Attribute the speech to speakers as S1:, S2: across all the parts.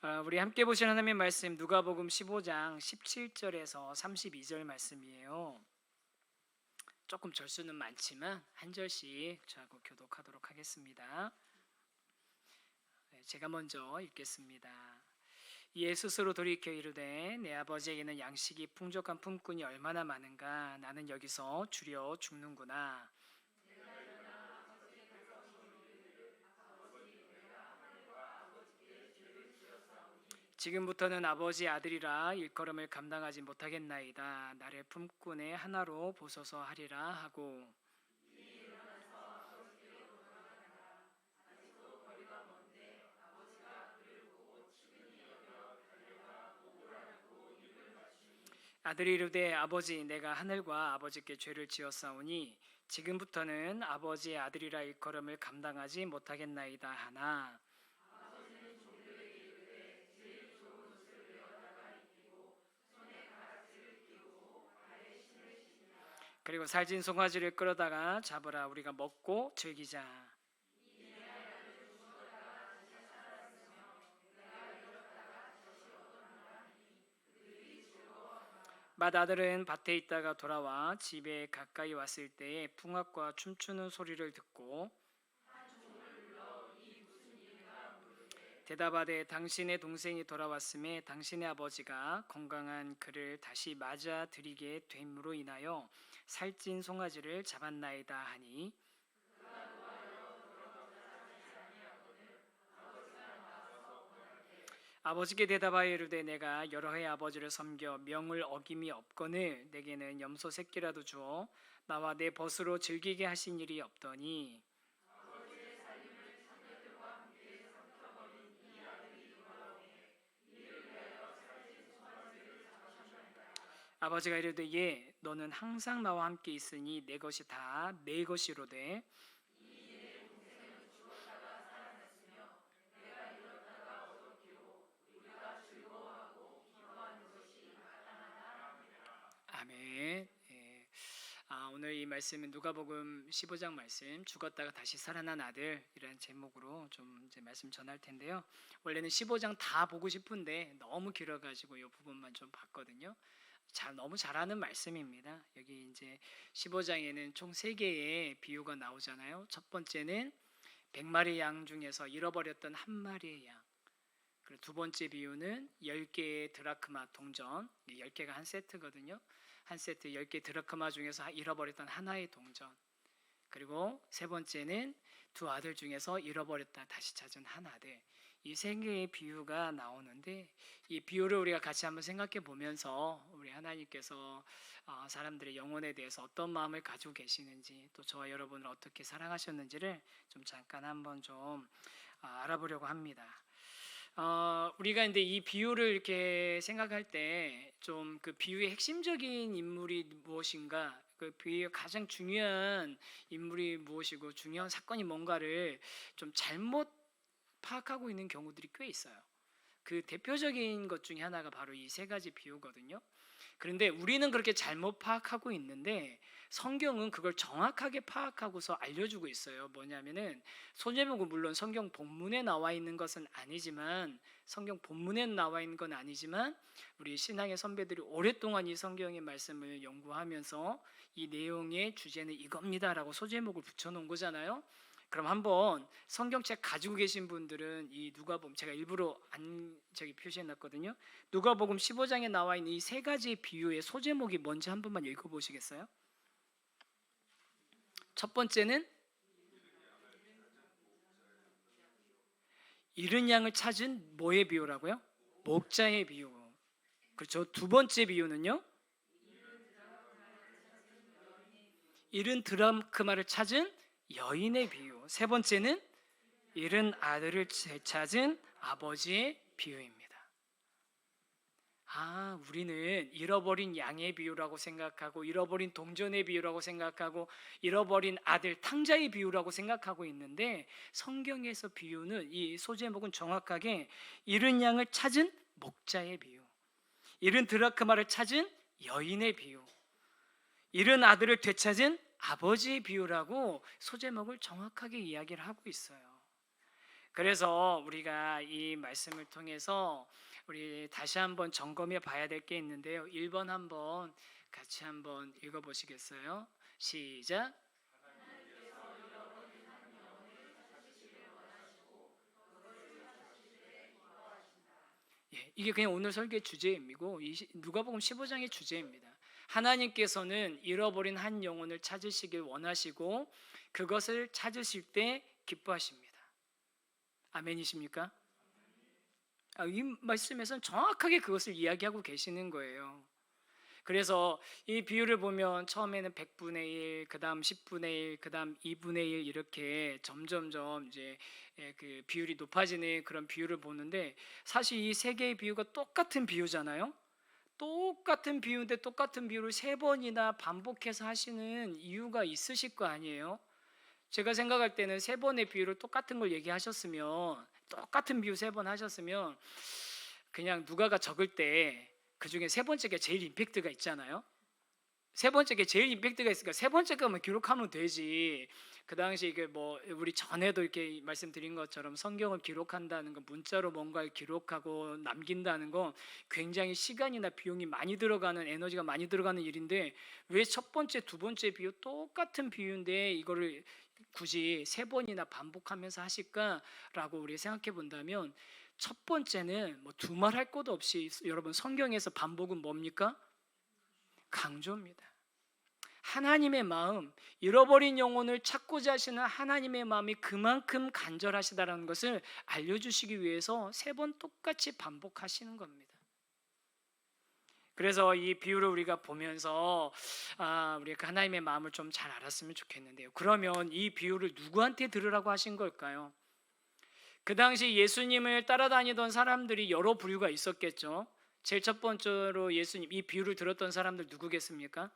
S1: 우리 함께 보신 하나님의 말씀 누가복음 15장 17절에서 32절 말씀이에요. 조금 절수는 많지만 한 절씩 저하고 교독하도록 하겠습니다. 제가 먼저 읽겠습니다. 이에 스스로 돌이켜 이르되 내 아버지에게는 양식이 풍족한 품꾼이 얼마나 많은가. 나는 여기서 주려 죽는구나. 지금부터는 아버지 아들이라 일컬음을 감당하지 못하겠나이다. 나를 품꾼의 하나로 보소서 하리라 하고, 아들이 이르되 아버지 내가 하늘과 아버지께 죄를 지었사오니 지금부터는 아버지의 아들이라 일컬음을 감당하지 못하겠나이다 하나, 그리고 살찐 송아지를 끌어다가 잡으라. 우리가 먹고 즐기자. 맏아들은 밭에 있다가 돌아와 집에 가까이 왔을 때에 풍악과 춤추는 소리를 듣고 대답하되 당신의 동생이 돌아왔음에 당신의 아버지가 건강한 그를 다시 맞아 들이게 됨으로 인하여 살찐 송아지를 잡았나이다 하니, 아버지께 대답하여 이르되 내가 여러 해 아버지를 섬겨 명을 어김이 없거늘 내게는 염소 새끼라도 주어 나와 내 벗으로 즐기게 하신 일이 없더니, 아버지가 이르되 예 너는 항상 나와 함께 있으니 내 것이 다 내 것이로되 아멘. 예. 오늘 이 말씀은 누가복음 15장 말씀 죽었다가 다시 살아난 아들이라는 제목으로 좀 이제 말씀 전할 텐데요. 원래는 15장 다 보고 싶은데 너무 길어가지고 이 부분만 좀 봤거든요. 너무 잘하는 말씀입니다. 여기 이제 15장에는 총 3개의 비유가 나오잖아요. 첫 번째는 100마리 양 중에서 잃어버렸던 한 마리의 양. 그리고 두 번째 비유는 10개의 드라크마 동전. 10개가 한 세트거든요. 한 세트 10개 드라크마 중에서 잃어버렸던 하나의 동전. 그리고 세 번째는 두 아들 중에서 잃어버렸다 다시 찾은 한 아들. 이 3개의 비유가 나오는데 이 비유를 우리가 같이 한번 생각해 보면서 우리 하나님께서 사람들의 영혼에 대해서 어떤 마음을 가지고 계시는지 또 저와 여러분을 어떻게 사랑하셨는지를 좀 잠깐 한번 좀 알아보려고 합니다. 우리가 이제 이 비유를 이렇게 생각할 때 좀 그 비유의 핵심적인 인물이 무엇인가, 그 비유의 가장 중요한 인물이 무엇이고 중요한 사건이 뭔가를 좀 잘못 파악하고 있는 경우들이 꽤 있어요. 그 대표적인 것 중에 하나가 바로 이 3가지 비유거든요. 그런데 우리는 그렇게 잘못 파악하고 있는데 성경은 그걸 정확하게 파악하고서 알려주고 있어요. 뭐냐면은 소제목은 물론 성경 본문에 나와 있는 것은 아니지만, 성경 본문에 나와 있는 건 아니지만 우리 신앙의 선배들이 오랫동안 이 성경의 말씀을 연구하면서 이 내용의 주제는 이겁니다라고 소제목을 붙여놓은 거잖아요. 그럼 한번 성경책 가지고 계신 분들은 이 누가복음, 제가 일부러 표시해놨거든요. 누가복음 15장에 나와 있는 이 3가지 비유의 소제목이 뭔지 한 번만 읽어보시겠어요? 첫 번째는 잃은 양을 찾은 뭐의 비유라고요? 목자의 비유. 그렇죠. 두 번째 비유는요? 잃은 드라크마를 찾은 여인의 비유. 세 번째는 잃은 아들을 찾은 아버지의 비유입니다. 우리는 잃어버린 양의 비유라고 생각하고 잃어버린 동전의 비유라고 생각하고 잃어버린 아들 탕자의 비유라고 생각하고 있는데, 성경에서 비유는 이 소제목은 정확하게 잃은 양을 찾은 목자의 비유, 잃은 드라크마를 찾은 여인의 비유, 잃은 아들을 되찾은 아버지의 비유라고 소제목을 정확하게 이야기를 하고 있어요. 그래서 우리가 이 말씀을 통해서 우리 다시 한번 점검해 봐야 될 게 있는데요. 1번 한번 같이 한번 읽어 보시겠어요? 시작. 예, 이게 그냥 오늘 설교의 주제이고 누가복음 15장의 주제입니다. 하나님께서는 잃어버린 한 영혼을 찾으시길 원하시고 그것을 찾으실 때 기뻐하십니다. 아멘이십니까? 이 말씀에서는 정확하게 그것을 이야기하고 계시는 거예요. 그래서 이 비율을 보면 처음에는 100분의 1, 그다음 10분의 1, 그다음 2분의 1 이렇게 점점점 이제 그 비율이 높아지는 그런 비율을 보는데 사실 이 세 개의 비유가 똑같은 비유잖아요. 똑같은 비유인데 똑같은 비유를 세 번이나 반복해서 하시는 이유가 있으실 거 아니에요. 제가 생각할 때는 세 번의 비유를 똑같은 걸 얘기하셨으면 똑같은 비유 세 번 하셨으면 그냥 누가가 적을 때 그중에 세 번째가 제일 임팩트가 있잖아요. 세 번째가 제일 임팩트가 있으니까 세 번째 거만 기록하면 되지. 그 당시 이게 뭐 우리 전에도 이렇게 말씀드린 것처럼 성경을 기록한다는 거, 문자로 뭔가를 기록하고 남긴다는 거 굉장히 시간이나 비용이 많이 들어가는, 에너지가 많이 들어가는 일인데 왜 첫 번째, 두 번째 비유 똑같은 비유인데 이거를 굳이 세 번이나 반복하면서 하실까라고 우리 생각해 본다면 첫 번째는 뭐 두말할 것도 없이 여러분 성경에서 반복은 뭡니까? 강조입니다. 하나님의 마음, 잃어버린 영혼을 찾고자 하시는 하나님의 마음이 그만큼 간절하시다라는 것을 알려주시기 위해서 세 번 똑같이 반복하시는 겁니다. 그래서 이 비유를 우리가 보면서 우리가 하나님의 마음을 좀 잘 알았으면 좋겠는데요. 그러면 이 비유를 누구한테 들으라고 하신 걸까요? 그 당시 예수님을 따라다니던 사람들이 여러 부류가 있었겠죠. 제일 첫 번째로 예수님 이 비유를 들었던 사람들 누구겠습니까?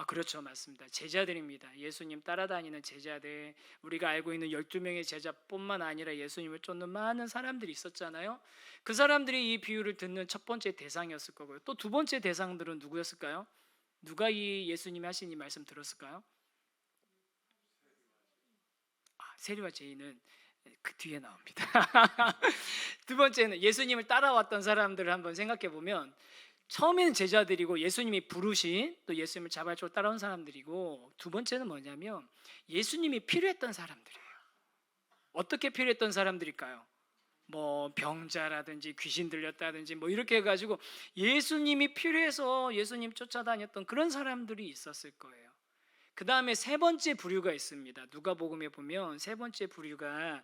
S1: 그렇죠. 맞습니다. 제자들입니다. 예수님 따라다니는 제자들. 우리가 알고 있는 12명의 제자뿐만 아니라 예수님을 쫓는 많은 사람들이 있었잖아요. 그 사람들이 이 비유를 듣는 첫 번째 대상이었을 거고요. 또 두 번째 대상들은 누구였을까요? 누가 이 예수님이 하신 이 말씀 들었을까요? 세리와 제인은 그 뒤에 나옵니다. 두 번째는 예수님을 따라왔던 사람들을 한번 생각해 보면 처음에는 제자들이고 예수님이 부르신 또 예수님을 자발적으로 따라온 사람들이고 두 번째는 뭐냐면 예수님이 필요했던 사람들이에요. 어떻게 필요했던 사람들일까요? 뭐 병자라든지 귀신 들렸다든지 뭐 이렇게 해가지고 예수님이 필요해서 예수님 쫓아다녔던 그런 사람들이 있었을 거예요. 그 다음에 세 번째 부류가 있습니다. 누가복음에 보면 세 번째 부류가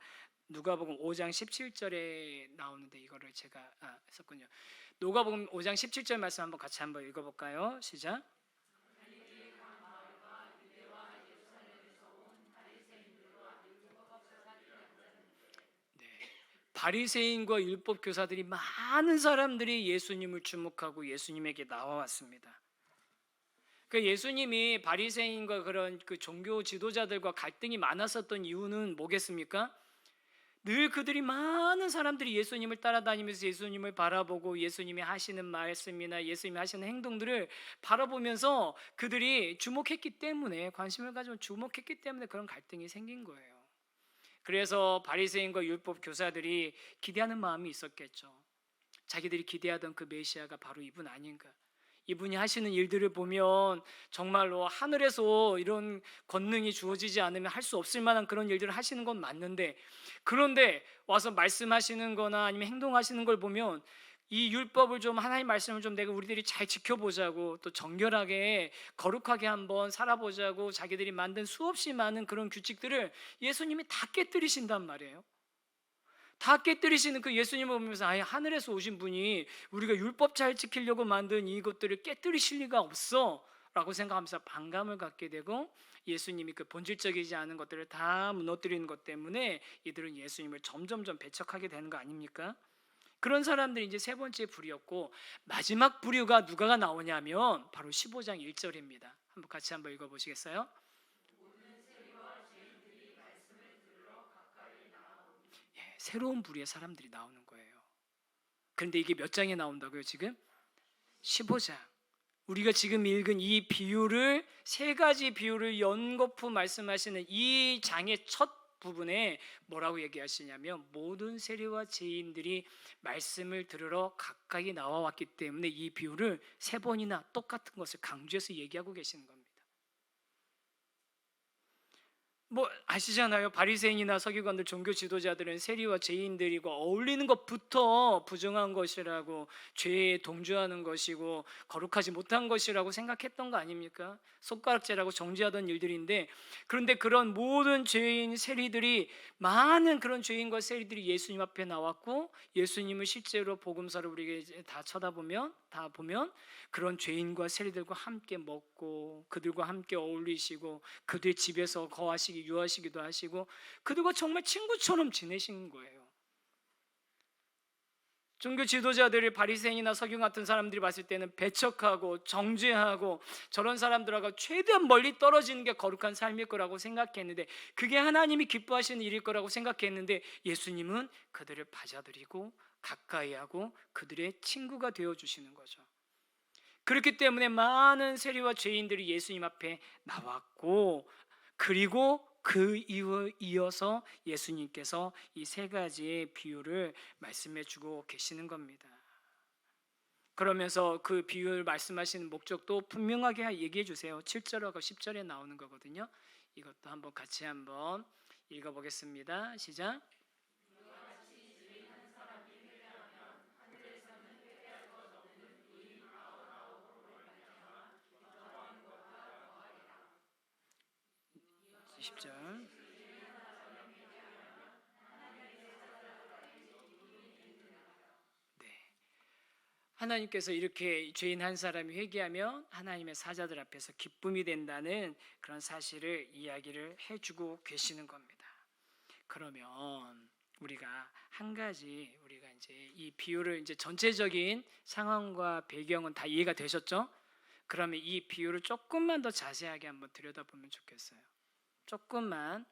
S1: 누가복음 5장 17절에 나오는데 이거를 제가 했었군요. 누가복음 5장 17절 말씀 한번 같이 한번 읽어볼까요? 시작. 네, 바리새인과 율법 교사들이 많은 사람들이 예수님을 주목하고 예수님에게 나와왔습니다. 그 예수님이 바리새인과 그런 그 종교 지도자들과 갈등이 많았었던 이유는 뭐겠습니까? 늘 그들이 많은 사람들이 예수님을 따라다니면서 예수님을 바라보고 예수님이 하시는 말씀이나 예수님이 하시는 행동들을 바라보면서 그들이 주목했기 때문에 관심을 가지고 주목했기 때문에 그런 갈등이 생긴 거예요. 그래서 바리새인과 율법 교사들이 기대하는 마음이 있었겠죠. 자기들이 기대하던 그 메시아가 바로 이분 아닌가. 이분이 하시는 일들을 보면 정말로 하늘에서 이런 권능이 주어지지 않으면 할 수 없을 만한 그런 일들을 하시는 건 맞는데 그런데 와서 말씀하시는 거나 아니면 행동하시는 걸 보면 이 율법을 좀 하나님 말씀을 좀 내가 우리들이 잘 지켜보자고 또 정결하게 거룩하게 한번 살아보자고 자기들이 만든 수없이 많은 그런 규칙들을 예수님이 다 깨뜨리신단 말이에요. 다 깨뜨리시는 그 예수님을 보면서 하늘에서 오신 분이 우리가 율법 잘 지키려고 만든 이것들을 깨뜨리실 리가 없어 라고 생각하면서 반감을 갖게 되고 예수님이 그 본질적이지 않은 것들을 다 무너뜨리는 것 때문에 이들은 예수님을 점점점 배척하게 되는 거 아닙니까? 그런 사람들이 이제 세 번째 부류였고 마지막 부류가 누가가 나오냐면 바로 15장 1절입니다. 한번 같이 한번 읽어보시겠어요? 새로운 부류의 사람들이 나오는 거예요. 그런데 이게 몇 장에 나온다고요 지금? 15장. 우리가 지금 읽은 이 비유를 세 가지 비유를 연거푸 말씀하시는 이 장의 첫 앞부분에 뭐라고 얘기하시냐면 모든 세리와 죄인들이 말씀을 들으러 가까이 나와왔기 때문에 이 비유를 3번이나 똑같은 것을 강조해서 얘기하고 계시는 겁니다. 뭐 아시잖아요. 바리새인이나 서기관들, 종교 지도자들은 세리와 죄인들이고 어울리는 것부터 부정한 것이라고, 죄에 동조하는 것이고 거룩하지 못한 것이라고 생각했던 거 아닙니까? 손가락질하고 정죄하던 일들인데, 그런데 그런 모든 죄인 세리들이, 많은 그런 죄인과 세리들이 예수님 앞에 나왔고, 예수님을 실제로 복음서를 우리에게 이제 다 쳐다보면 다 보면 그런 죄인과 세리들과 함께 먹고 그들과 함께 어울리시고 그들 집에서 거하시기 유하시기도 하시고 그들과 정말 친구처럼 지내신 거예요. 종교 지도자들이 바리새인이나 서기관 같은 사람들이 봤을 때는 배척하고 정죄하고 저런 사람들하고 최대한 멀리 떨어지는 게 거룩한 삶일 거라고 생각했는데, 그게 하나님이 기뻐하시는 일일 거라고 생각했는데, 예수님은 그들을 받아들이고 가까이 하고 그들의 친구가 되어주시는 거죠. 그렇기 때문에 많은 세리와 죄인들이 예수님 앞에 나왔고, 그리고 그 이어서 예수님께서 이 3가지의 비유를 말씀해 주고 계시는 겁니다. 그러면서 그 비유를 말씀하시는 목적도 분명하게 얘기해 주세요. 7절하고 10절에 나오는 거거든요. 이것도 한번 같이 한번 읽어보겠습니다. 시작. 10절. 네. 하나님께서 이렇게 죄인 한 사람이 회개하면 하나님의 사자들 앞에서 기쁨이 된다는 그런 사실을 이야기를 해주고 계시는 겁니다. 그러면 우리가 한 가지, 우리가 이제 이 비유를 이제 전체적인 상황과 배경은 다 이해가 되셨죠? 그러면 이 비유를 조금만 더 자세하게 한번 들여다보면 좋겠어요. 조금만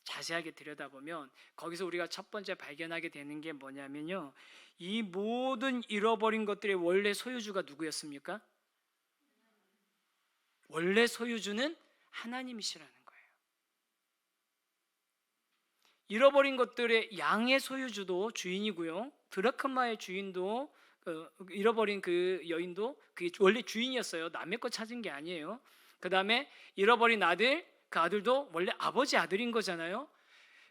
S1: 자세하게 들여다보면 거기서 우리가 첫 번째 발견하게 되는 게 뭐냐면요, 이 모든 잃어버린 것들의 원래 소유주가 누구였습니까? 원래 소유주는 하나님이시라는 거예요. 잃어버린 것들의 양의 소유주도 주인이고요, 드라크마의 주인도, 잃어버린 그 여인도 그게 원래 주인이었어요. 남의 거 찾은 게 아니에요. 그 다음에 잃어버린 아들, 그 아들도 원래 아버지 아들인 거잖아요.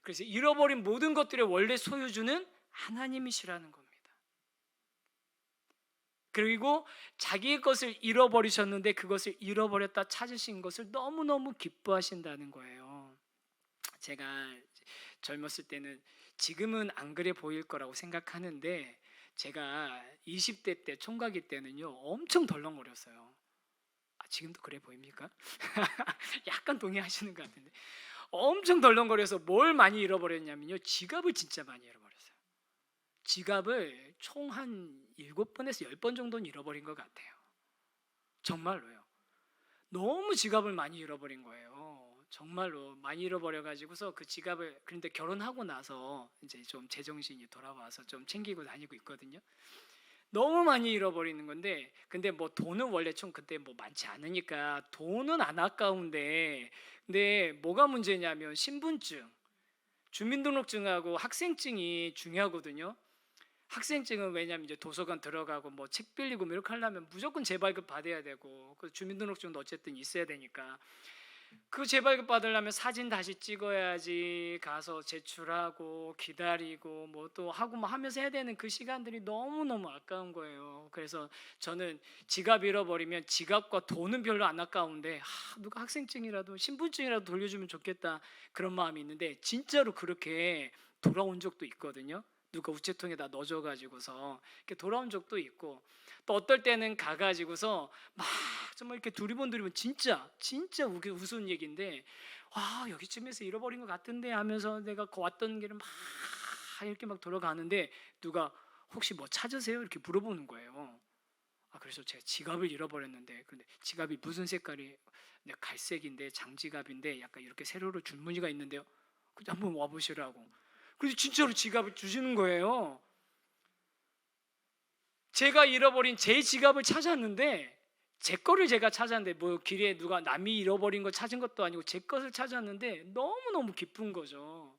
S1: 그래서 잃어버린 모든 것들의 원래 소유주는 하나님이시라는 겁니다. 그리고 자기의 것을 잃어버리셨는데 그것을 잃어버렸다 찾으신 것을 너무너무 기뻐하신다는 거예요. 제가 젊었을 때는, 지금은 안 그래 보일 거라고 생각하는데, 제가 20대 때 총각일 때는요 엄청 덜렁거렸어요. 지금도 그래 보입니까? 약간 동의하시는 것 같은데, 엄청 덜렁거려서 뭘 많이 잃어버렸냐면요, 지갑을 진짜 많이 잃어버렸어요. 지갑을 총 한 7번에서 10번 정도는 잃어버린 것 같아요. 정말로요. 너무 지갑을 많이 잃어버린 거예요. 정말로 많이 잃어버려가지고서 그 지갑을, 그런데 결혼하고 나서 이제 좀 제정신이 돌아와서 좀 챙기고 다니고 있거든요. 너무 많이 잃어버리는 건데, 근데 뭐 돈은 원래 좀 그때 뭐 많지 않으니까 돈은 안 아까운데, 근데 뭐가 문제냐면 신분증, 주민등록증하고 학생증이 중요하거든요. 학생증은 왜냐면 이제 도서관 들어가고 뭐 책 빌리고 뭐 이렇게 하려면 무조건 재발급 받아야 되고, 그 주민등록증도 어쨌든 있어야 되니까 그 재발급 받으려면 사진 다시 찍어야지, 가서 제출하고 기다리고 뭐 또 하고 뭐 하면서 해야 되는 그 시간들이 너무너무 아까운 거예요. 그래서 저는 지갑 잃어버리면 지갑과 돈은 별로 안 아까운데, 누가 학생증이라도 신분증이라도 돌려주면 좋겠다, 그런 마음이 있는데 진짜로 그렇게 돌아온 적도 있거든요. 누가 우체통에다 넣어줘가지고서 이렇게 돌아온 적도 있고, 또 어떨 때는 가가지고서 막 정말 이렇게 두리번 진짜 우스운 얘기인데, 와 여기쯤에서 잃어버린 것 같은데 하면서 내가 왔던 길을 막 이렇게 막 돌아가는데 누가 혹시 뭐 찾으세요? 이렇게 물어보는 거예요. 그래서 제가 지갑을 잃어버렸는데, 근데 지갑이 무슨 색깔이, 갈색인데 장지갑인데 약간 이렇게 세로로 줄무늬가 있는데요, 한번 와보시라고. 그래서 진짜로 지갑을 주시는 거예요. 제가 잃어버린 제 지갑을 찾았는데 제 거를 제가 찾았는데 뭐 길에 누가 남이 잃어버린 거 찾은 것도 아니고 제 것을 찾았는데 너무너무 기쁜 거죠.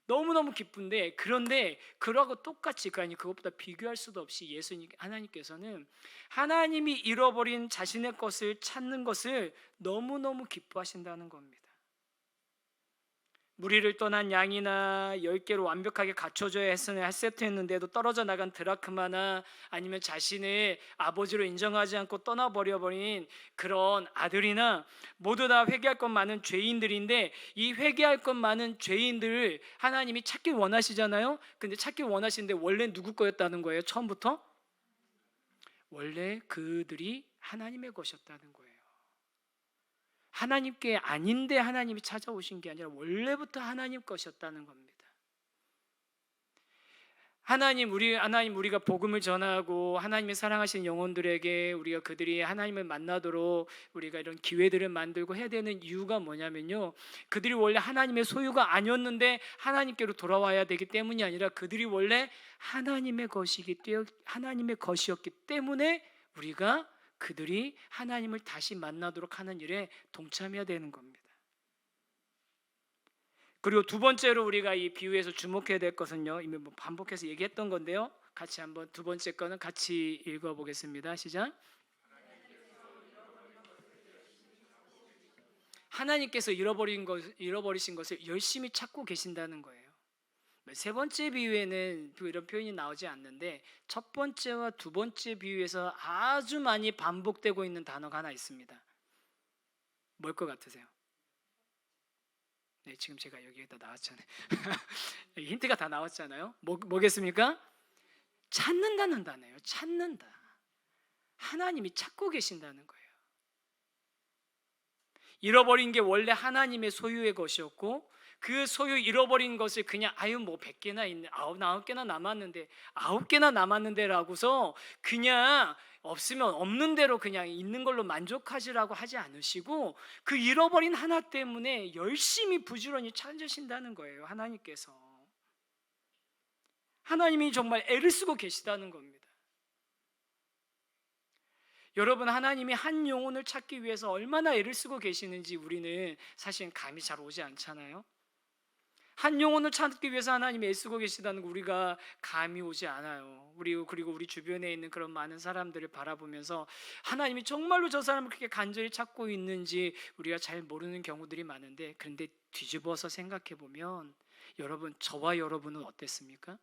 S1: 너무너무 기쁜데, 그런데 그러고 똑같이, 아니 그것보다 비교할 수도 없이 예수님 하나님께서는 하나님이 잃어버린 자신의 것을 찾는 것을 너무너무 기뻐하신다는 겁니다. 무리를 떠난 양이나 10개로 완벽하게 갖춰줘야 했었는데도 떨어져 나간 드라크마나 아니면 자신을 아버지로 인정하지 않고 떠나버려버린 그런 아들이나 모두 다 회개할 것 많은 죄인들인데, 이 회개할 것 많은 죄인들을 하나님이 찾길 원하시잖아요. 근데 찾길 원하시는데 원래 누구 거였다는 거예요? 처음부터? 원래 그들이 하나님의 것이었다는 거예요. 하나님께 아닌데 하나님이 찾아오신 게 아니라 원래부터 하나님 것이었다는 겁니다. 하나님 우리가 복음을 전하고 하나님의 사랑하시는 영혼들에게 우리가 그들이 하나님을 만나도록 우리가 이런 기회들을 만들고 해야 되는 이유가 뭐냐면요, 그들이 원래 하나님의 소유가 아니었는데 하나님께로 돌아와야 되기 때문이 아니라 그들이 원래 하나님의 것이었기 때문에 우리가 그들이 하나님을 다시 만나도록 하는 일에 동참해야 되는 겁니다. 그리고 두 번째로 우리가 이 비유에서 주목해야 될 것은요, 이미 반복해서 얘기했던 건데요, 같이 한번 두 번째 거는 같이 읽어보겠습니다. 시작. 하나님께서 잃어버리신 것을 열심히 찾고 계신다는 거예요. 세 번째 비유에는 이런 표현이 나오지 않는데, 첫 번째와 두 번째 비유에서 아주 많이 반복되고 있는 단어가 하나 있습니다. 뭘 것 같으세요? 네, 지금 제가 여기에다 나왔잖아요. 힌트가 다 나왔잖아요. 뭐겠습니까? 찾는다는 단어예요. 찾는다. 하나님이 찾고 계신다는 거예요. 잃어버린 게 원래 하나님의 소유의 것이었고, 그 소유 잃어버린 것을 그냥 뭐 100개나 있네, 9개나 남았는데 9개나 남았는데라고서 그냥 없으면 없는 대로 그냥 있는 걸로 만족하시라고 하지 않으시고, 그 잃어버린 하나 때문에 열심히 부지런히 찾으신다는 거예요. 하나님께서 하나님이 정말 애를 쓰고 계시다는 겁니다. 여러분, 하나님이 한 영혼을 찾기 위해서 얼마나 애를 쓰고 계시는지 우리는 사실 감이 잘 오지 않잖아요. 한 영혼을 찾기 위해서 하나님이 애쓰고 계시다는 거 우리가 감이 오지 않아요. 그리고 우리 주변에 있는 그런 많은 사람들을 바라보면서 하나님이 정말로 저 사람을 그렇게 간절히 찾고 있는지 우리가 잘 모르는 경우들이 많은데, 그런데 뒤집어서 생각해 보면 여러분, 저와 여러분은 어땠습니까?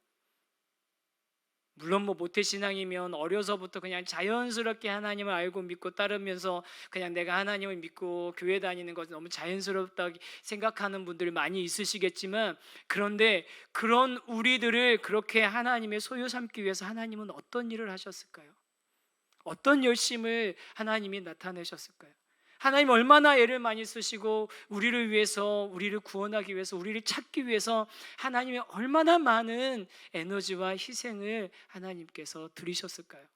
S1: 물론 모태신앙이면 어려서부터 그냥 자연스럽게 하나님을 알고 믿고 따르면서 그냥 내가 하나님을 믿고 교회 다니는 것이 너무 자연스럽다고 생각하는 분들이 많이 있으시겠지만, 그런데 그런 우리들을 그렇게 하나님의 소유 삼기 위해서 하나님은 어떤 일을 하셨을까요? 어떤 열심을 하나님이 나타내셨을까요? 하나님 얼마나 애를 많이 쓰시고 우리를 위해서, 우리를 구원하기 위해서, 우리를 찾기 위해서 하나님이 얼마나 많은 에너지와 희생을 하나님께서 들이셨을까요?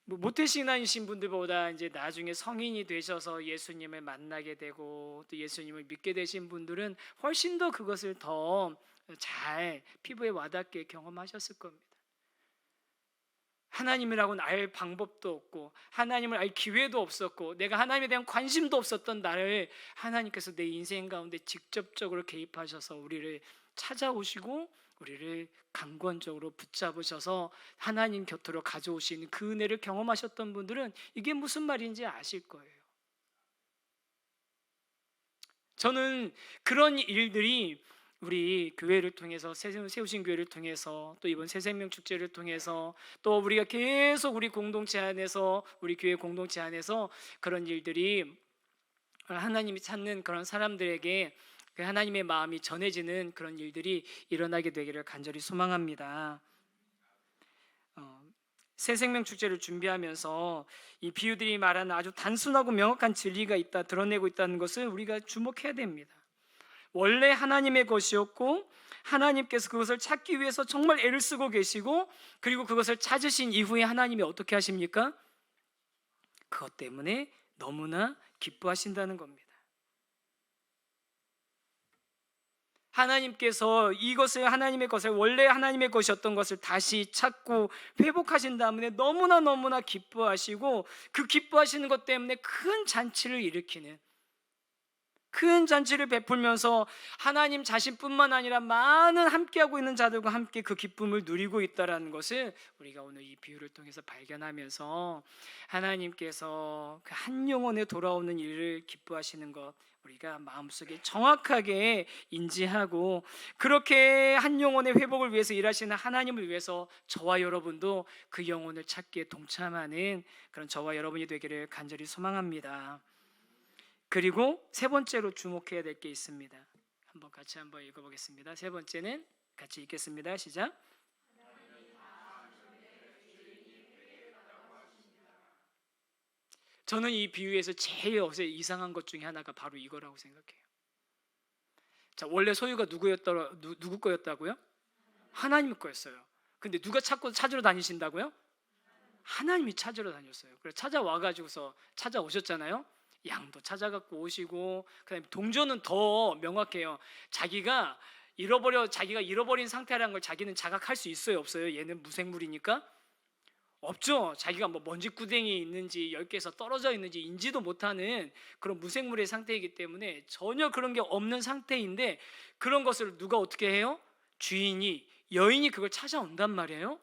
S1: 모태신앙이신 분들보다 이제 나중에 성인이 되셔서 예수님을 만나게 되고 또 예수님을 믿게 되신 분들은 훨씬 더 그것을 더 잘 피부에 와닿게 경험하셨을 겁니다. 하나님이라고는 알 방법도 없고 하나님을 알 기회도 없었고 내가 하나님에 대한 관심도 없었던 나를 하나님께서 내 인생 가운데 직접적으로 개입하셔서 우리를 찾아오시고 우리를 강권적으로 붙잡으셔서 하나님 곁으로 가져오시는 그 은혜를 경험하셨던 분들은 이게 무슨 말인지 아실 거예요. 저는 그런 일들이 우리 교회를 통해서, 세우신 교회를 통해서, 또 이번 새생명 축제를 통해서, 또 우리가 계속 우리 공동체 안에서, 우리 교회 공동체 안에서 그런 일들이 하나님이 찾는 그런 사람들에게 그 하나님의 마음이 전해지는 그런 일들이 일어나게 되기를 간절히 소망합니다. 새생명 축제를 준비하면서 이 비유들이 말하는 아주 단순하고 명확한 진리가 있다, 드러내고 있다는 것을 우리가 주목해야 됩니다. 원래 하나님의 것이었고 하나님께서 그것을 찾기 위해서 정말 애를 쓰고 계시고, 그리고 그것을 찾으신 이후에 하나님이 어떻게 하십니까? 그것 때문에 너무나 기뻐하신다는 겁니다. 하나님께서 이것을 하나님의 것을 원래 하나님의 것이었던 것을 다시 찾고 회복하신 다음에 너무나 기뻐하시고 그 기뻐하시는 것 때문에 큰 잔치를 일으키는 큰 잔치를 베풀면서 하나님 자신뿐만 아니라 많은 함께하고 있는 자들과 함께 그 기쁨을 누리고 있다는 것을 우리가 오늘 이 비유를 통해서 발견하면서 하나님께서 그 한 영혼에 돌아오는 일을 기뻐하시는 것 우리가 마음속에 정확하게 인지하고 그렇게 한 영혼의 회복을 위해서 일하시는 하나님을 위해서 저와 여러분도 그 영혼을 찾기에 동참하는 그런 저와 여러분이 되기를 간절히 소망합니다. 그리고 세 번째로 주목해야 될 게 있습니다. 같이 한번 읽어보겠습니다. 세 번째는 같이 읽겠습니다. 시작. 저는 이 비유에서 제일 이상한 것 중에 하나가 바로 이거라고 생각해요. 자, 원래 소유가 누구 거였다고요? 하나님 거였어요. 근데 누가 찾으러 다니신다고요? 하나님이 찾으러 다녔어요. 그래서 찾아오셨잖아요. 양도 찾아갖고 오시고, 그다음에 동전은 더 명확해요. 자기가 잃어버린 상태라는 걸 자기는 자각할 수 있어요, 없어요? 얘는 무생물이니까 없죠. 자기가 뭐 먼지구덩이에 있는지 10개에서 떨어져 있는지 인지도 못하는 그런 무생물의 상태이기 때문에 전혀 그런 게 없는 상태인데 그런 것을 누가 어떻게 해요? 여인이 그걸 찾아온단 말이에요.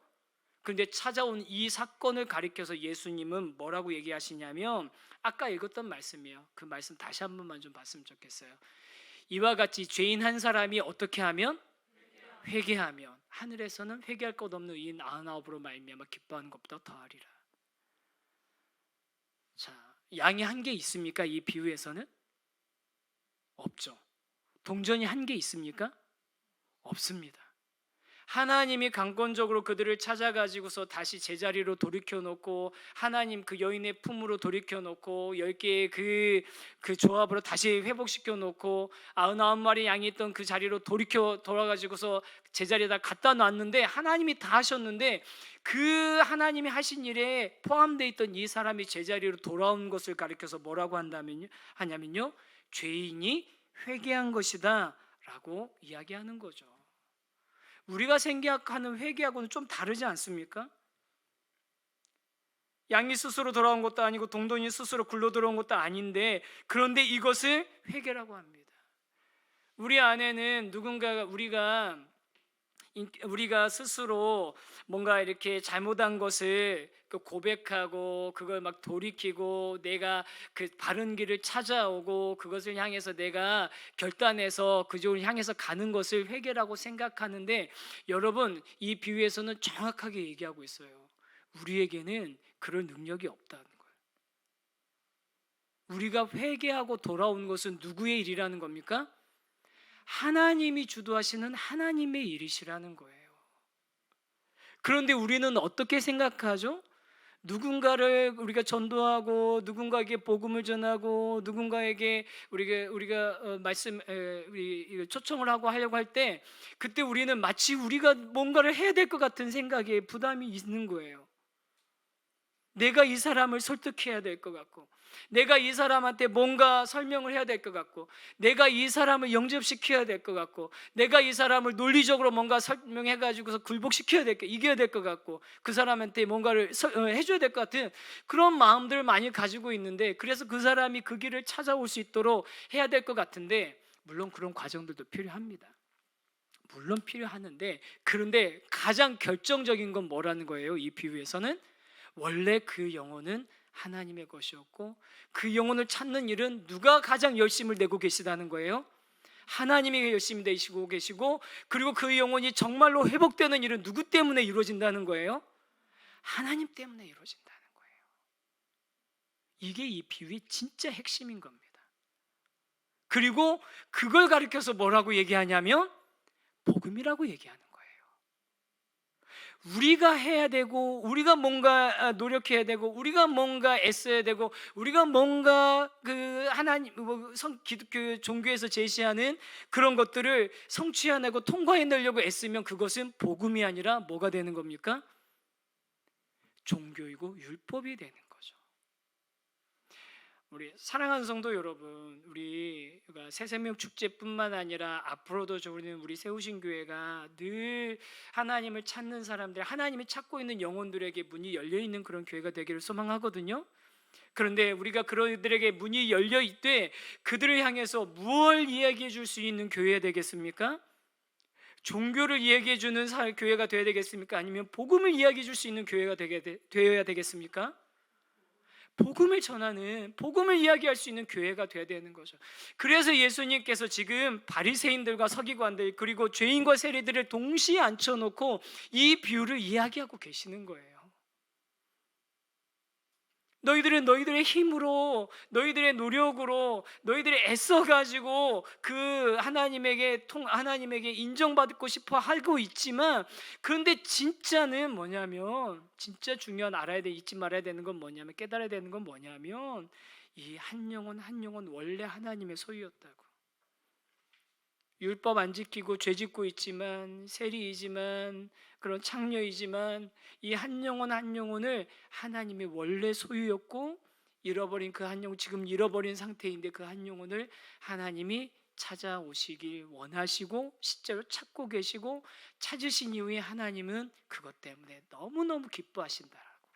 S1: 그런데 찾아온 이 사건을 가리켜서 예수님은 뭐라고 얘기하시냐면 아까 읽었던 말씀이에요. 그 말씀 다시 한 번만 좀 봤으면 좋겠어요. 이와 같이 죄인 한 사람이 어떻게 하면? 회개하면 하늘에서는 회개할 것 없는 의인 99으로 말미암아 기뻐하는 것보다 더하리라. 자, 양이 한 개 있습니까? 이 비유에서는? 없죠. 동전이 한 개 있습니까? 없습니다. 하나님이 강권적으로 그들을 찾아가지고서 다시 제자리로 돌이켜놓고 하나님 그 여인의 품으로 돌이켜놓고 10개의 그 조합으로 다시 회복시켜놓고 99마리 양이 있던 그 자리로 돌아가지고서 제자리에다 갖다 놨는데 하나님이 다 하셨는데 그 하나님이 하신 일에 포함되어 있던 이 사람이 제자리로 돌아온 것을 가리켜서 뭐라고 하냐면요, 죄인이 회개한 것이다 라고 이야기하는 거죠. 우리가 생각하는 회개하고는 좀 다르지 않습니까? 양이 스스로 돌아온 것도 아니고 동돈이 스스로 굴러 들어온 것도 아닌데 그런데 이것을 회개라고 합니다. 우리 안에는 우리가 스스로 뭔가 이렇게 잘못한 것을 고백하고 그걸 막 돌이키고 내가 그 바른 길을 찾아오고 그것을 향해서 내가 결단해서 그쪽을 향해서 가는 것을 회개라고 생각하는데 여러분 이 비유에서는 정확하게 얘기하고 있어요. 우리에게는 그럴 능력이 없다는 거예요. 우리가 회개하고 돌아오는 것은 누구의 일이라는 겁니까? 하나님이 주도하시는 하나님의 일이시라는 거예요. 그런데 우리는 어떻게 생각하죠? 누군가를 우리가 전도하고 누군가에게 복음을 전하고 누군가에게 우리가 초청을 하려고 할 때 그때 우리는 마치 우리가 뭔가를 해야 될 것 같은 생각에 부담이 있는 거예요. 내가 이 사람을 설득해야 될 것 같고 내가 이 사람한테 뭔가 설명을 해야 될 것 같고 내가 이 사람을 영접시켜야 될 것 같고 내가 이 사람을 논리적으로 뭔가 설명해가지고서 굴복시켜야 이겨야 될 것 같고 그 사람한테 뭔가를 해줘야 될 것 같은 그런 마음들을 많이 가지고 있는데 그래서 그 사람이 그 길을 찾아올 수 있도록 해야 될 것 같은데 물론 그런 과정들도 필요합니다. 물론 필요하는데 그런데 가장 결정적인 건 뭐라는 거예요? 이 비유에서는 원래 그 영혼은 하나님의 것이었고 그 영혼을 찾는 일은 누가 가장 열심을 내고 계시다는 거예요? 하나님이 열심히 내시고 계시고 그리고 그 영혼이 정말로 회복되는 일은 누구 때문에 이루어진다는 거예요? 하나님 때문에 이루어진다는 거예요. 이게 이 비유의 진짜 핵심인 겁니다. 그리고 그걸 가리켜서 뭐라고 얘기하냐면 복음이라고 얘기하는 거예요. 우리가 해야 되고 우리가 뭔가 노력해야 되고 우리가 뭔가 애써야 되고 우리가 뭔가 그 하나님 기독교 종교에서 제시하는 그런 것들을 성취해내고 통과해내려고 애쓰면 그것은 복음이 아니라 뭐가 되는 겁니까? 종교이고 율법이 되는 거죠. 우리 사랑하는 성도 여러분, 우리가 새생명 축제뿐만 아니라 앞으로도 우리 세우신 교회가 늘 하나님을 찾는 사람들, 하나님이 찾고 있는 영혼들에게 문이 열려 있는 그런 교회가 되기를 소망하거든요. 그런데 우리가 그들에게 문이 열려 있되 그들을 향해서 무엇을 이야기해 줄 수 있는 교회가 되겠습니까? 종교를 이야기해 주는 교회가 되어야 되겠습니까? 아니면 복음을 이야기해 줄 수 있는 교회가 되어야 되겠습니까? 복음을 전하는, 복음을 이야기할 수 있는 교회가 되어야 되는 거죠. 그래서 예수님께서 지금 바리새인들과 서기관들 그리고 죄인과 세리들을 동시에 앉혀놓고 이 비유를 이야기하고 계시는 거예요. 너희들은 너희들의 힘으로, 너희들의 노력으로, 너희들이 애써가지고 그 하나님에게 인정받고 싶어 하고 있지만, 그런데 진짜는 뭐냐면, 진짜 중요한 잊지 말아야 되는 건 뭐냐면, 깨달아야 되는 건 뭐냐면, 이 한 영혼 원래 하나님의 소유였다고. 율법 안 지키고 죄 짓고 있지만, 세리이지만, 그런 창녀이지만 이 한 영혼을 하나님의 원래 소유였고, 잃어버린 그 한 영혼, 지금 잃어버린 상태인데 그 한 영혼을 하나님이 찾아오시길 원하시고 실제로 찾고 계시고, 찾으신 이후에 하나님은 그것 때문에 너무너무 기뻐하신다라고.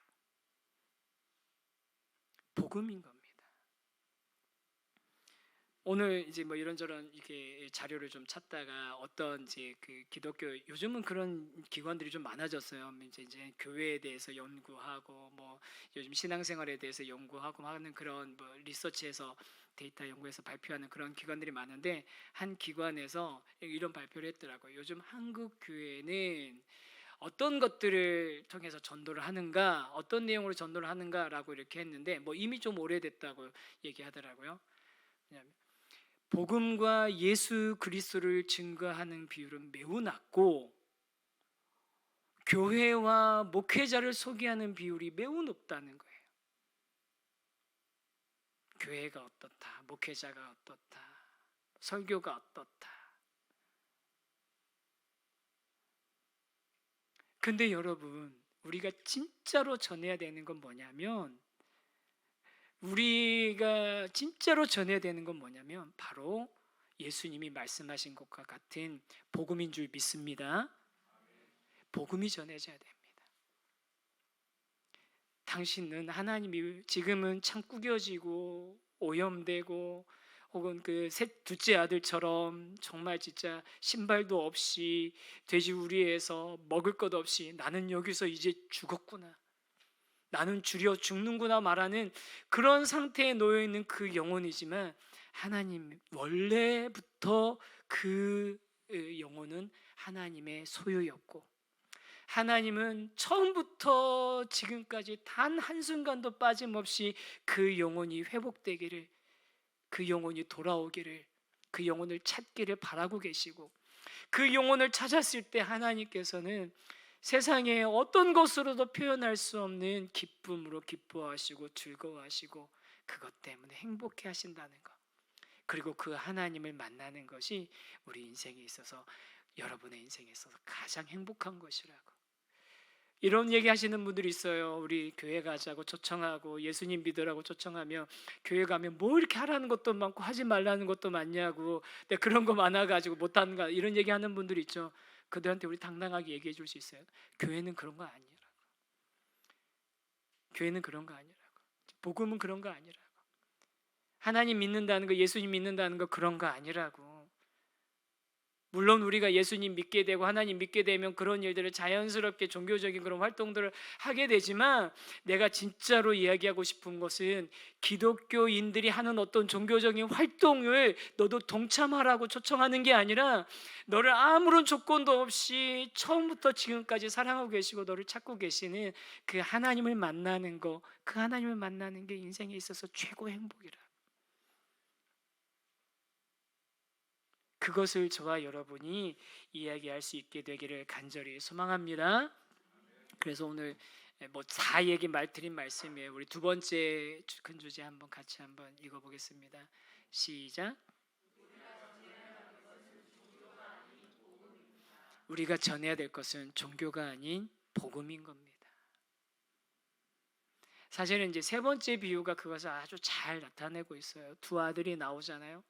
S1: 복음인 겁니다. 오늘 이제 뭐 이런저런 이렇게 자료를 좀 찾다가 어떤 이제 그 기독교, 요즘은 그런 기관들이 좀 많아졌어요. 이제 교회에 대해서 연구하고 뭐 요즘 신앙생활에 대해서 연구하고 하는 그런 뭐 리서치에서 데이터 연구해서 발표하는 그런 기관들이 많은데, 한 기관에서 이런 발표를 했더라고요. 요즘 한국 교회는 어떤 것들을 통해서 전도를 하는가, 어떤 내용으로 전도를 하는가라고 이렇게 했는데, 뭐 이미 좀 오래됐다고 얘기하더라고요. 왜냐하면 복음과 예수 그리스도를 증거하는 비율은 매우 낮고, 교회와 목회자를 소개하는 비율이 매우 높다는 거예요. 교회가 어떻다, 목회자가 어떻다, 설교가 어떻다. 근데 여러분, 우리가 진짜로 전해야 되는 건 뭐냐면, 우리가 진짜로 전해야 되는 건 뭐냐면 바로 예수님이 말씀하신 것과 같은 복음인 줄 믿습니다. 복음이 전해져야 됩니다. 당신은 하나님이 지금은 참 구겨지고 오염되고, 혹은 그 둘째 아들처럼 정말 진짜 신발도 없이 돼지우리에서 먹을 것 없이 나는 여기서 이제 죽었구나, 나는 줄여 죽는구나 말하는 그런 상태에 놓여 있는 그 영혼이지만, 하나님 원래부터 그 영혼은 하나님의 소유였고, 하나님은 처음부터 지금까지 단 한순간도 빠짐없이 그 영혼이 회복되기를, 그 영혼이 돌아오기를, 그 영혼을 찾기를 바라고 계시고, 그 영혼을 찾았을 때 하나님께서는 세상에 어떤 것으로도 표현할 수 없는 기쁨으로 기뻐하시고 즐거워하시고, 그것 때문에 행복해 하신다는 것, 그리고 그 하나님을 만나는 것이 우리 인생에 있어서, 여러분의 인생에 있어서 가장 행복한 것이라고. 이런 얘기 하시는 분들이 있어요. 우리 교회 가자고 초청하고 예수님 믿으라고 초청하면 교회 가면 뭐 이렇게 하라는 것도 많고 하지 말라는 것도 많냐고, 근데 그런 거 많아가지고 못하는가, 이런 얘기 하는 분들이 있죠. 그들한테 우리 당당하게 얘기해 줄 수 있어요. 교회는 그런 거 아니라고. 교회는 그런 거 아니라고. 복음은 그런 거 아니라고. 하나님 믿는다는 거, 예수님 믿는다는 거 그런 거 아니라고. 물론 우리가 예수님 믿게 되고 하나님 믿게 되면 그런 일들을 자연스럽게 종교적인 그런 활동들을 하게 되지만, 내가 진짜로 이야기하고 싶은 것은 기독교인들이 하는 어떤 종교적인 활동을 너도 동참하라고 초청하는 게 아니라, 너를 아무런 조건도 없이 처음부터 지금까지 사랑하고 계시고 너를 찾고 계시는 그 하나님을 만나는 거, 그 하나님을 만나는 게 인생에 있어서 최고 행복이라. 그것을 저와 여러분이 이야기할 수 있게 되기를 간절히 소망합니다. 그래서 오늘 뭐 4얘기 드린 말씀이에요. 우리 두 번째 큰 주제 같이 한번 읽어보겠습니다. 시작. 우리가 전해야 될 것은 종교가 아닌 복음인 겁니다. 사실은 이제 세 번째 비유가 그것을 아주 잘 나타내고 있어요. 두 아들이 나오잖아요.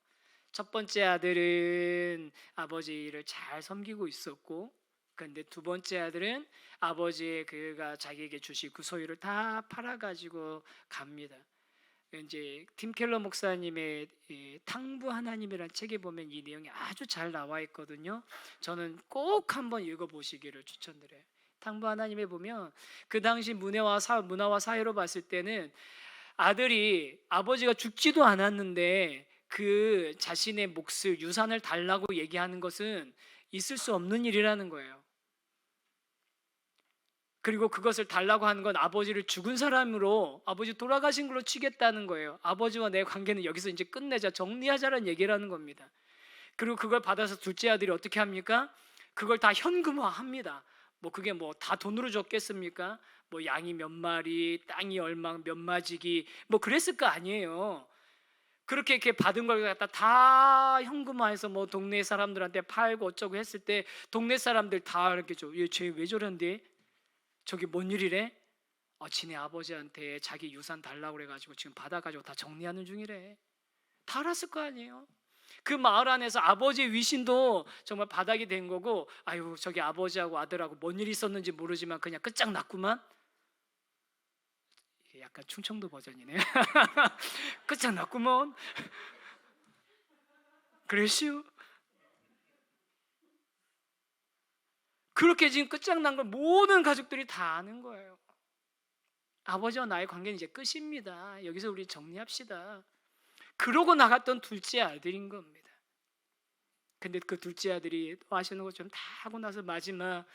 S1: 첫 번째 아들은 아버지를 잘 섬기고 있었고, 그런데 두 번째 아들은 아버지의 그가 자기에게 주실 그 소유를 다 팔아가지고 갑니다. 이제 팀 켈러 목사님의 이 탕부 하나님이라는 책에 보면 이 내용이 아주 잘 나와 있거든요. 저는 꼭 한번 읽어보시기를 추천드려요. 탕부 하나님에 보면 그 당시 문화와 사회로 봤을 때는 아들이 아버지가 죽지도 않았는데 그 자신의 몫을 유산을 달라고 얘기하는 것은 있을 수 없는 일이라는 거예요. 그리고 그것을 달라고 하는 건 아버지를 죽은 사람으로, 아버지 돌아가신 걸로 치겠다는 거예요. 아버지와 내 관계는 여기서 이제 끝내자, 정리하자라는 얘기라는 겁니다. 그리고 그걸 받아서 둘째 아들이 어떻게 합니까? 그걸 다 현금화합니다. 뭐 그게 뭐 다 돈으로 줬겠습니까? 뭐 양이 몇 마리, 땅이 얼마 몇 마지기 뭐 그랬을 거 아니에요. 그렇게 이렇게 받은 걸 갖다 다 현금화해서 뭐 동네 사람들한테 팔고 어쩌고 했을 때 동네 사람들 다 이렇게 쟤 왜 저런데? 저기 뭔 일이래? 지네 아버지한테 자기 유산 달라고 그래가지고 지금 받아가지고 다 정리하는 중이래. 다 알았을 거 아니에요. 그 마을 안에서 아버지 위신도 정말 바닥이 된 거고, 아유 저기 아버지하고 아들하고 뭔 일이 있었는지 모르지만 그냥 끝장났구만. 이게 약간 충청도 버전이네. 끝장났구먼. 그랬슈. 그렇게 지금 끝장난 걸 모든 가족들이 다 아는 거예요. 아버지와 나의 관계는 이제 끝입니다. 여기서 우리 정리합시다. 그러고 나갔던 둘째 아들인 겁니다. 근데 그 둘째 아들이 또 하시는 것처럼 다 하고 나서 마지막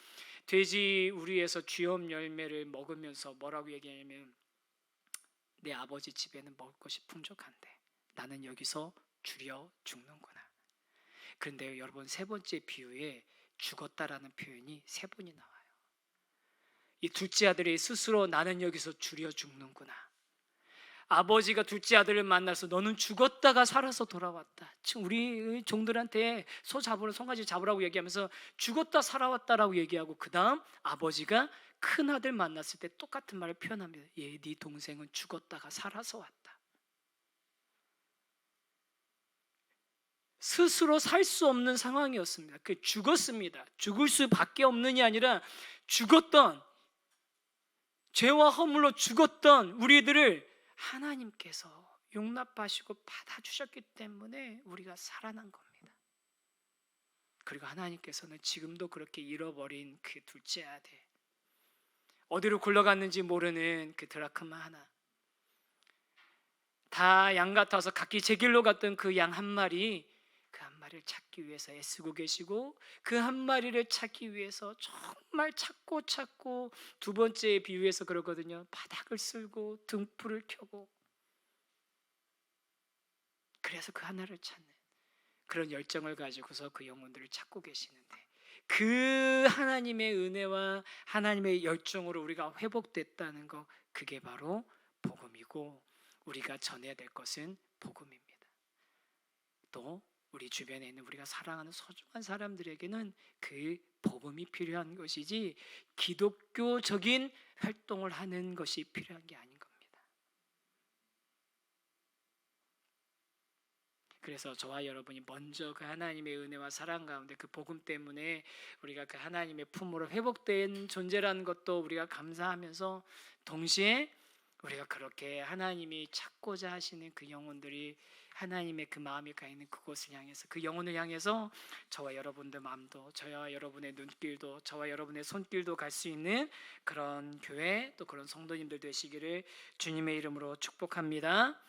S1: 돼지 우리에서 쥐엄 열매를 먹으면서 뭐라고 얘기하냐면, 내 아버지 집에는 먹을 것이 풍족한데 나는 여기서 줄여 죽는구나. 그런데 여러분, 세 번째 비유에 죽었다라는 표현이 세 번이 나와요. 이 둘째 아들이 스스로 나는 여기서 줄여 죽는구나. 아버지가 둘째 아들을 만나서 너는 죽었다가 살아서 돌아왔다. 지금 우리 종들한테 소 잡으러, 송아지 잡으라고 얘기하면서 죽었다 살아왔다라고 얘기하고, 그 다음 아버지가 큰 아들 만났을 때 똑같은 말을 표현합니다. 네 동생은 죽었다가 살아서 왔다. 스스로 살 수 없는 상황이었습니다. 그 죽었습니다. 죽을 수밖에 없는이 아니라 죽었던, 죄와 허물로 죽었던 우리들을 하나님께서 용납하시고 받아주셨기 때문에 우리가 살아난 겁니다. 그리고 하나님께서는 지금도 그렇게 잃어버린 그 둘째 아들, 어디로 굴러갔는지 모르는 그 드라크마 하나, 다 양 같아서 각기 제 길로 갔던 그 양 한 마리, 그 한 마리를 찾기 위해서 애쓰고 계시고, 그 한 마리를 찾기 위해서 정말 찾고 두 번째 비유에서 그러거든요. 바닥을 쓸고 등불을 켜고, 그래서 그 하나를 찾는 그런 열정을 가지고서 그 영혼들을 찾고 계시는데, 그 하나님의 은혜와 하나님의 열정으로 우리가 회복됐다는 것, 그게 바로 복음이고, 우리가 전해야 될 것은 복음입니다. 또 우리 주변에 있는 우리가 사랑하는 소중한 사람들에게는 그 복음이 필요한 것이지 기독교적인 활동을 하는 것이 필요한 게 아닌 겁니다. 그래서 저와 여러분이 먼저 그 하나님의 은혜와 사랑 가운데 그 복음 때문에 우리가 그 하나님의 품으로 회복된 존재라는 것도 우리가 감사하면서, 동시에 우리가 그렇게 하나님이 찾고자 하시는 그 영혼들이 하나님의 그 마음이 가 있는 그곳을 향해서, 그 영혼을 향해서 저와 여러분들 마음도, 저와 여러분의 눈길도, 저와 여러분의 손길도 갈 수 있는 그런 교회, 또 그런 성도님들 되시기를 주님의 이름으로 축복합니다.